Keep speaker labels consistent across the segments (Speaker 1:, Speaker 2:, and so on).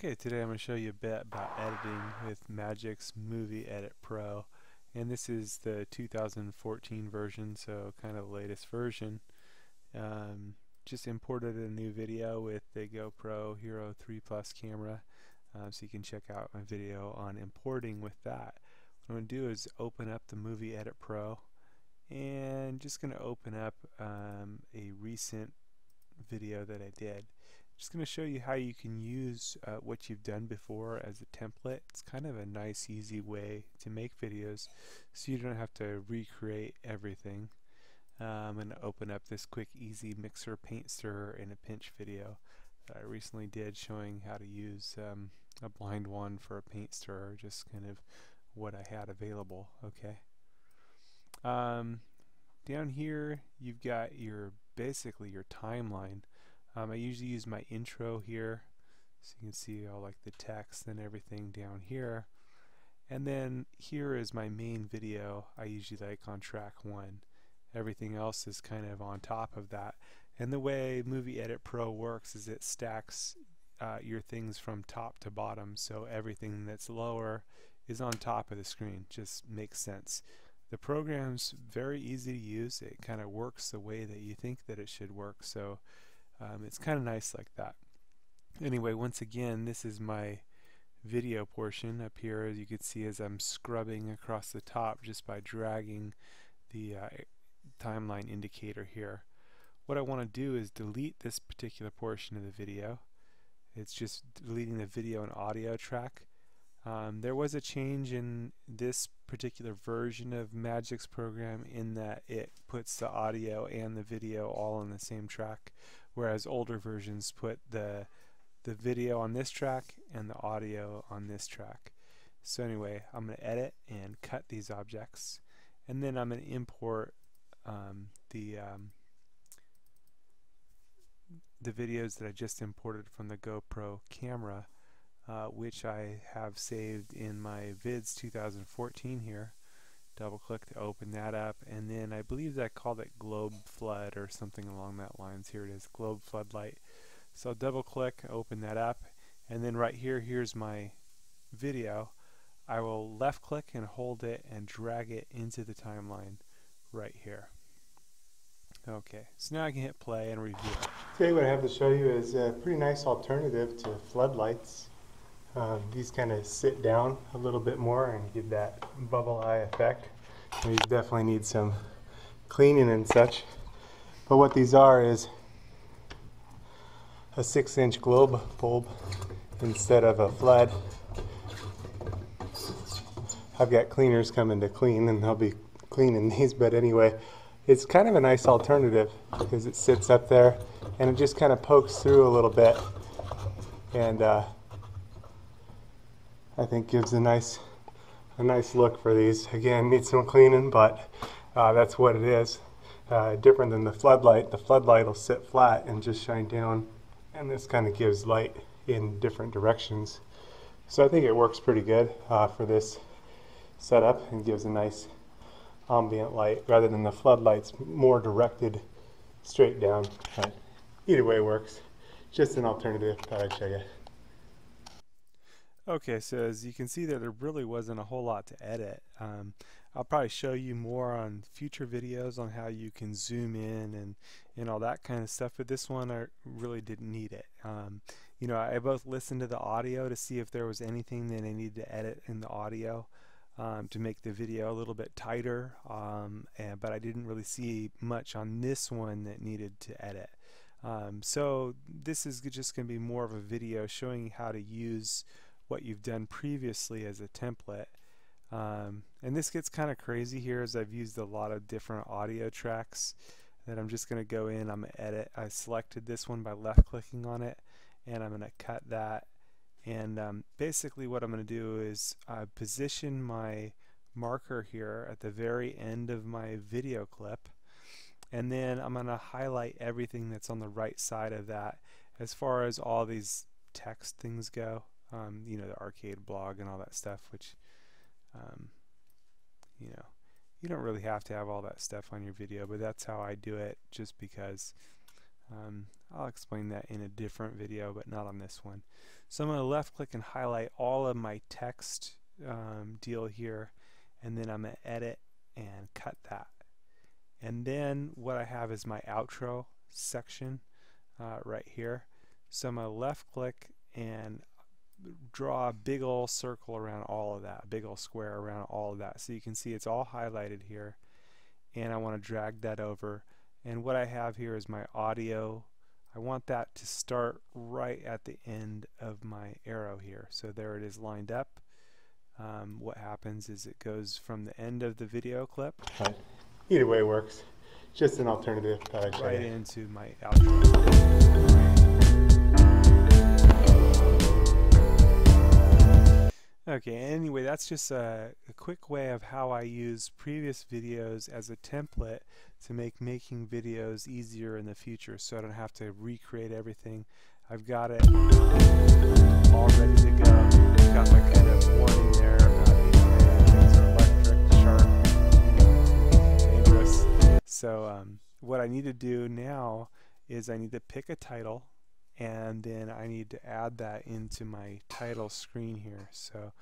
Speaker 1: Okay, today I'm going to show you a bit about editing with Magix Movie Edit Pro, and this is the 2014 version, so kind of the latest version. Just imported a new video with the GoPro Hero 3 Plus camera, so you can check out my video on importing with that. What I'm going to do is open up the Movie Edit Pro, and just going to open up a recent video that I did. Just going to show you how you can use what you've done before as a template. It's kind of a nice, easy way to make videos so you don't have to recreate everything. I'm going to open up this quick, easy mixer paint stirrer in a pinch video that I recently did showing how to use a blind one for a paint stirrer, just kind of what I had available. Okay. Down here you've got basically your timeline. I usually use my intro here, so you can see all like the text and everything down here. And then here is my main video. I usually like on track 1. Everything else is kind of on top of that. And the way Movie Edit Pro works is it stacks your things from top to bottom, so everything that's lower is on top of the screen. Just makes sense. The program's very easy to use. It kind of works the way that you think that it should work, so it's kind of nice like that. Anyway, once again, this is my video portion up here, as you can see, as I'm scrubbing across the top just by dragging the timeline indicator here. What I want to do is delete this particular portion of the video. It's just deleting the video and audio track. There was a change in this particular version of Magix program in that it puts the audio and the video all on the same track, whereas older versions put the video on this track and the audio on this track. So anyway, I'm going to edit and cut these objects, and then I'm going to import the videos that I just imported from the GoPro camera, which I have saved in my vids 2014 here. Double click to open that up, and then I believe I called it Globe Flood or something along that lines. Here it is, Globe Floodlight. So double click, open that up, and then right here, here's my video. I will left click and hold it and drag it into the timeline right here. Okay, so now I can hit play and review it.
Speaker 2: Today what I have to show you is a pretty nice alternative to floodlights. These kind of sit down a little bit more and give that bubble eye effect. And these definitely need some cleaning and such. But what these are is a 6-inch globe bulb instead of a flood. I've got cleaners coming to clean, and they'll be cleaning these, but anyway, it's kind of a nice alternative because it sits up there and it just kind of pokes through a little bit, and I think gives a nice look for these. Again, needs some cleaning, but that's what it is. Different than the floodlight. The floodlight will sit flat and just shine down, and this kind of gives light in different directions. So I think it works pretty good for this setup and gives a nice ambient light rather than the floodlights more directed straight down. But either way it works. Just an alternative that I'd show you.
Speaker 1: Okay, so as you can see there really wasn't a whole lot to edit. I'll probably show you more on future videos on how you can zoom in and all that kind of stuff, but this one I really didn't need it. You know, I both listened to the audio to see if there was anything that I needed to edit in the audio to make the video a little bit tighter, but I didn't really see much on this one that needed to edit. So this is just going to be more of a video showing you how to use what you've done previously as a template. And this gets kind of crazy here as I've used a lot of different audio tracks that I'm just going to go in, I'm going to edit. I selected this one by left clicking on it, and I'm going to cut that. And basically what I'm going to do is position my marker here at the very end of my video clip, and then I'm going to highlight everything that's on the right side of that as far as all these text things go. You know, the arcade blog and all that stuff, which you know, you don't really have to have all that stuff on your video, but that's how I do it, just because I'll explain that in a different video, but not on this one. So I'm going to left click and highlight all of my text deal here, and then I'm going to edit and cut that. And then what I have is my outro section right here. So I'm going to left click and draw a big old circle around all of that, a big old square around all of that. So you can see it's all highlighted here, and I want to drag that over. And what I have here is my audio. I want that to start right at the end of my arrow here. So there it is lined up. What happens is it goes from the end of the video clip
Speaker 2: either way works. Just an alternative that I
Speaker 1: right into my outro. Okay, anyway, that's just a quick way of how I use previous videos as a template to make making videos easier in the future, so I don't have to recreate everything. I've got it all ready to go. Got my kind of warning there about things are electric, sharp, dangerous. So what I need to do now is I need to pick a title, and then I need to add that into my title screen here. So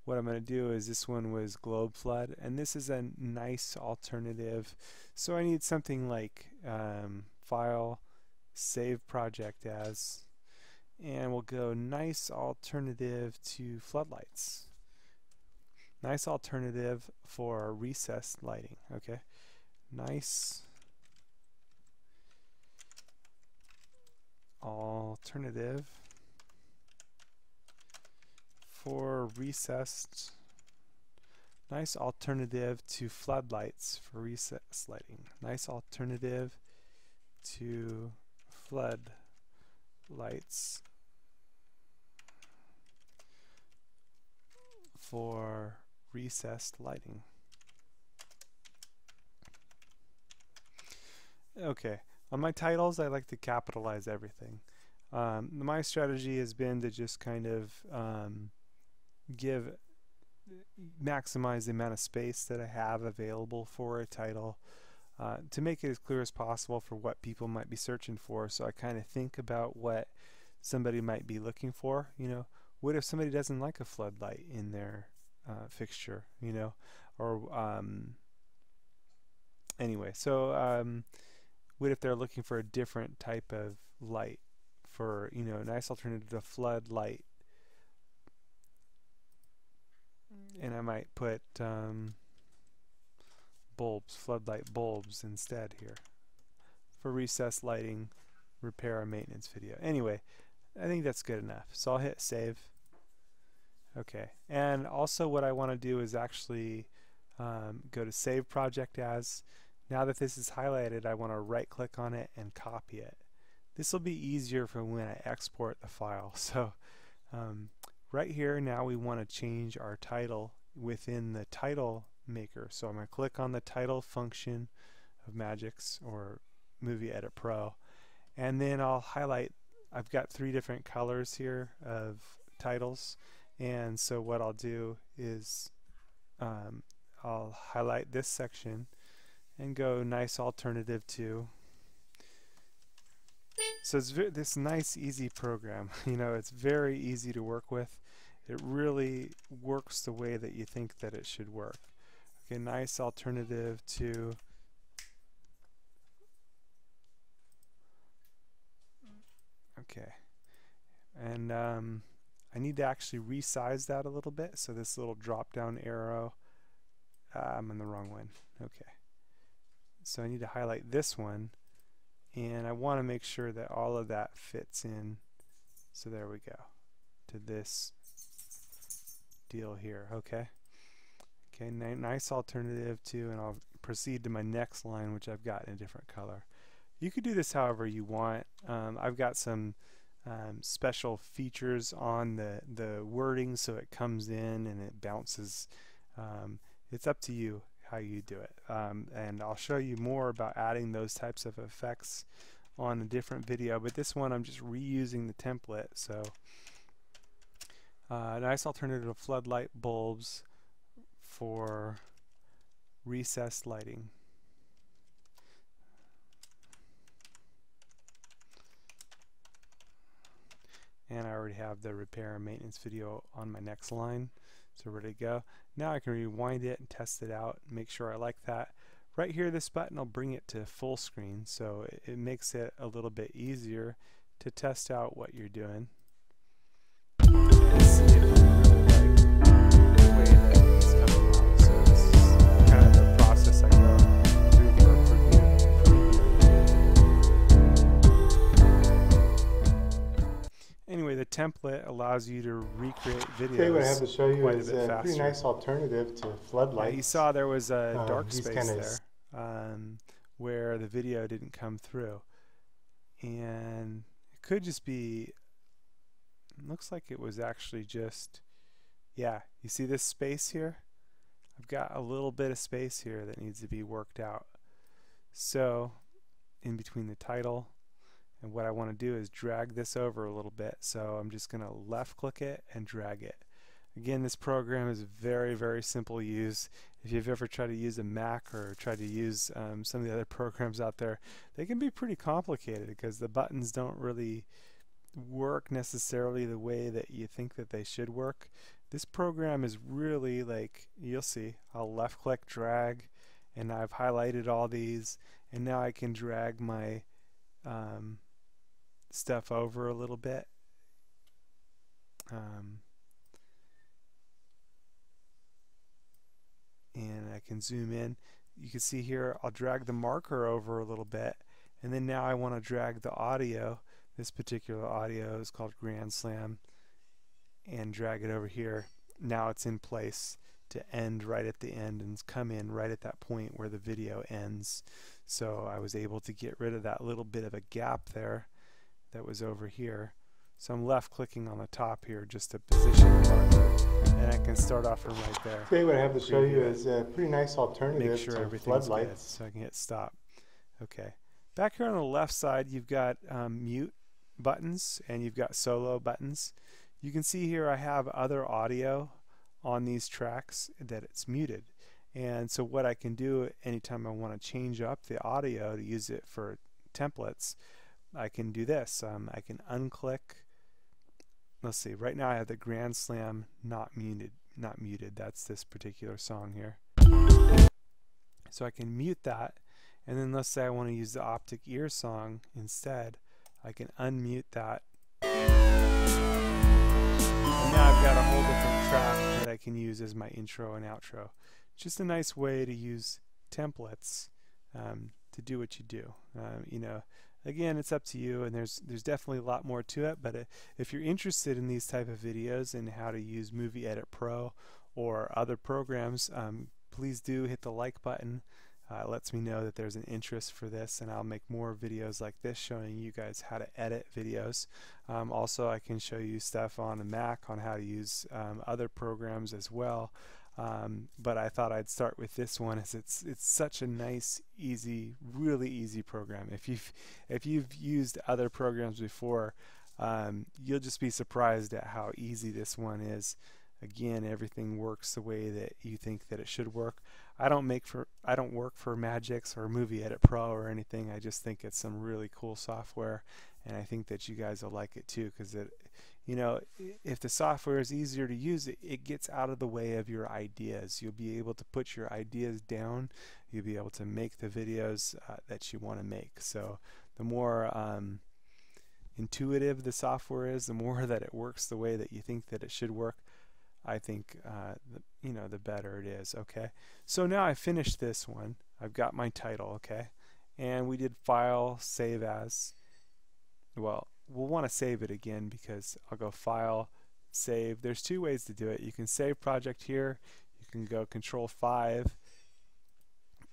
Speaker 1: what I'm going to do is, this one was Globe Flood, and this is a nice alternative. So I need something like File, Save Project As, and we'll go nice alternative to floodlights. Nice alternative for recessed lighting. Okay, nice alternative for recessed, nice alternative to floodlights for recessed lighting. Nice alternative to floodlights for recessed lighting. Okay. On my titles, I like to capitalize everything. My strategy has been to just kind of maximize the amount of space that I have available for a title to make it as clear as possible for what people might be searching for. So I kind of think about what somebody might be looking for. You know, what if somebody doesn't like a floodlight in their fixture? You know, or anyway. So what if they're looking for a different type of light, for, you know, a nice alternative to floodlight? And I might put bulbs, floodlight bulbs instead here for recessed lighting repair and maintenance video. Anyway, I think that's good enough. So I'll hit save. Okay, and also what I want to do is actually go to Save Project As. Now that this is highlighted, I want to right click on it and copy it. This will be easier for when I export the file. So right here now we want to change our title within the title maker. So I'm going to click on the title function of Magix or Movie Edit Pro, and then I'll highlight. I've got 3 different colors here of titles, and so what I'll do is I'll highlight this section and go nice alternative to. So it's this nice easy program. You know, it's very easy to work with. It really works the way that you think that it should work. Okay, nice alternative to okay, and I need to actually resize that a little bit. So this little drop down arrow, I'm in the wrong one. Okay, so I need to highlight this one, and I want to make sure that all of that fits in. So there we go, to this deal here. Okay, nice alternative to, and I'll proceed to my next line, which I've got in a different color. You could do this however you want. I've got some special features on the wording, so it comes in and it bounces. It's up to you how you do it, and I'll show you more about adding those types of effects on a different video, but this one I'm just reusing the template. So nice alternative to floodlight bulbs for recessed lighting. and I already have the repair and maintenance video on my next line, so ready to go. Now I can rewind it and test it out and make sure I like that. Right here, this button will bring it to full screen, so it makes it a little bit easier to test out what you're doing and see if you really like the way that it's coming out. So this is kind of the process I go through for preview. Anyway, the template allows you to recreate videos.
Speaker 2: Okay, what I have to show you
Speaker 1: quite
Speaker 2: is
Speaker 1: a bit
Speaker 2: a pretty
Speaker 1: faster.
Speaker 2: nice alternative to floodlights.
Speaker 1: Yeah, you saw there was a dark
Speaker 2: these
Speaker 1: space
Speaker 2: kinda
Speaker 1: there where the video didn't come through, and it could just be, looks like it was actually just, yeah, you see this space here? I've got a little bit of space here that needs to be worked out. So in between the title, and what I want to do is drag this over a little bit. So I'm just going to left click it and drag it. Again, this program is very, very simple to use. If you've ever tried to use a Mac or tried to use some of the other programs out there, they can be pretty complicated because the buttons don't really work necessarily the way that you think that they should work. This program is really, like, you'll see, I'll left click, drag, and I've highlighted all these, and now I can drag my stuff over a little bit. And I can zoom in. You can see here I'll drag the marker over a little bit, and then now I want to drag the audio. This particular audio is called Grand Slam, and drag it over here. Now it's in place to end right at the end and come in right at that point where the video ends. So I was able to get rid of that little bit of a gap there that was over here. So I'm left clicking on the top here just to position the marker, and I can start off from right there.
Speaker 2: Today what I have to show you is a pretty nice alternative
Speaker 1: Make sure
Speaker 2: to
Speaker 1: everything's good,
Speaker 2: floodlights.
Speaker 1: so I can hit stop. Okay. Back here on the left side, you've got mute buttons and you've got solo buttons. You can see here I have other audio on these tracks that it's muted. And so what I can do anytime I want to change up the audio to use it for templates, I can do this. I can unclick. Let's see, right now I have the Grand Slam not muted. That's this particular song here. So I can mute that, and then let's say I want to use the Optic Ear song instead. I can unmute that. And now I've got a whole different track that I can use as my intro and outro. Just a nice way to use templates to do what you do. You know, again, it's up to you, and there's definitely a lot more to it, but if you're interested in these type of videos and how to use Movie Edit Pro or other programs, please do hit the like button. It lets me know that there's an interest for this, and I'll make more videos like this showing you guys how to edit videos. Also, I can show you stuff on a Mac on how to use other programs as well. But I thought I'd start with this one, as it's such a nice, easy, really easy program. If you've used other programs before, you'll just be surprised at how easy this one is. Again, everything works the way that you think that it should work. I don't work for Magix or Movie Edit Pro or anything. I just think it's some really cool software, and I think that you guys will like it too, because you know, if the software is easier to use, it gets out of the way of your ideas. You'll be able to put your ideas down. You'll be able to make the videos that you want to make. So the more intuitive the software is, the more that it works the way that you think that it should work, I think you know, the better it is. Okay, so now I finished this one. I've got my title, okay, and we did File, Save As. Well, we'll want to save it again, because I'll go File, Save. There's two ways to do it. You can save project here. You can go Control-5.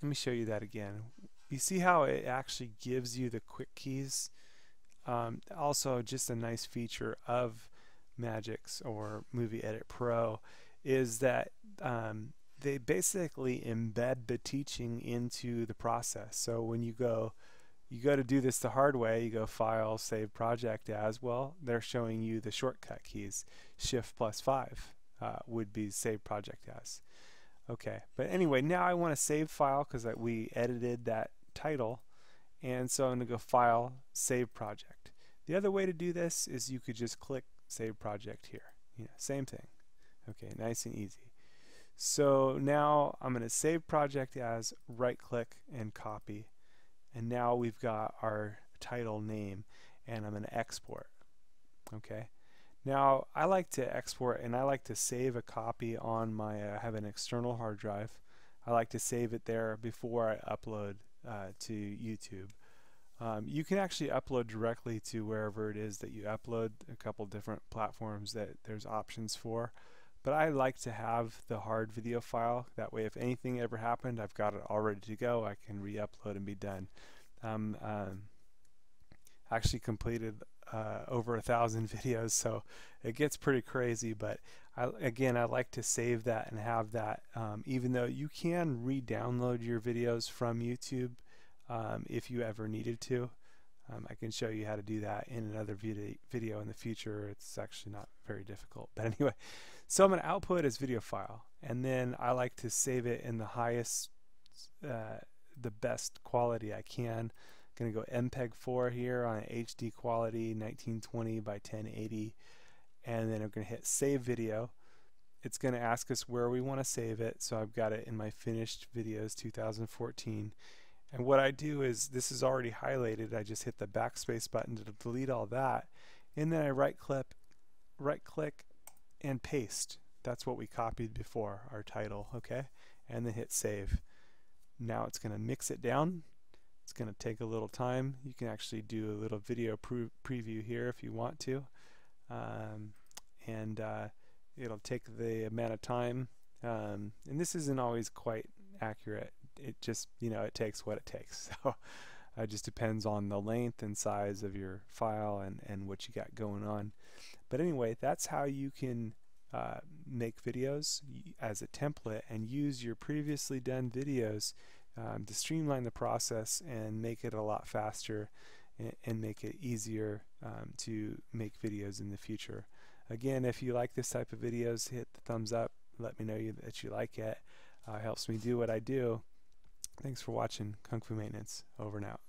Speaker 1: Let me show you that again. You see how it actually gives you the quick keys? Also, just a nice feature of Magix or Movie Edit Pro is that they basically embed the teaching into the process. So when you go to do this the hard way, you go File, Save Project As. Well, they're showing you the shortcut keys. Shift+5 would be Save Project As. Okay, but anyway, now I want to save file because we edited that title, and so I'm going to go File, Save Project. The other way to do this is you could just click Save Project here. Same thing. Okay, nice and easy. So now I'm going to save project as, right click and copy. And now we've got our title name, and I'm going to export. Okay. Now I like to export, and I like to save a copy on my, I have an external hard drive. I like to save it there before I upload to YouTube. You can actually upload directly to wherever it is that you upload, a couple different platforms that there's options for. But I like to have the hard video file. That way if anything ever happened, I've got it all ready to go. I can re-upload and be done. Actually completed over 1,000 videos, so it gets pretty crazy, but again, I like to save that and have that, even though you can re-download your videos from YouTube if you ever needed to. I can show you how to do that in another video in the future. It's actually not very difficult, but anyway, so I'm going to output as video file, and then I like to save it in the highest, the best quality I can. Going to go MPEG-4 here on HD quality 1920 by 1080, and then I'm going to hit Save Video. It's going to ask us where we want to save it, so I've got it in my Finished Videos 2014. And what I do is, this is already highlighted, I just hit the backspace button to delete all that, and then I right click and paste. That's what we copied before, our title, okay? And then hit Save. Now it's going to mix it down. It's going to take a little time. You can actually do a little video preview here if you want to, and it'll take the amount of time, and this isn't always quite accurate. It just, it takes what it takes. So it just depends on the length and size of your file and what you got going on. But anyway, that's how you can make videos as a template and use your previously done videos to streamline the process and make it a lot faster and make it easier to make videos in the future. Again, if you like this type of videos, hit the thumbs up. Let me know that you like it. It helps me do what I do. Thanks for watching Kung Fu Maintenance. Over and out.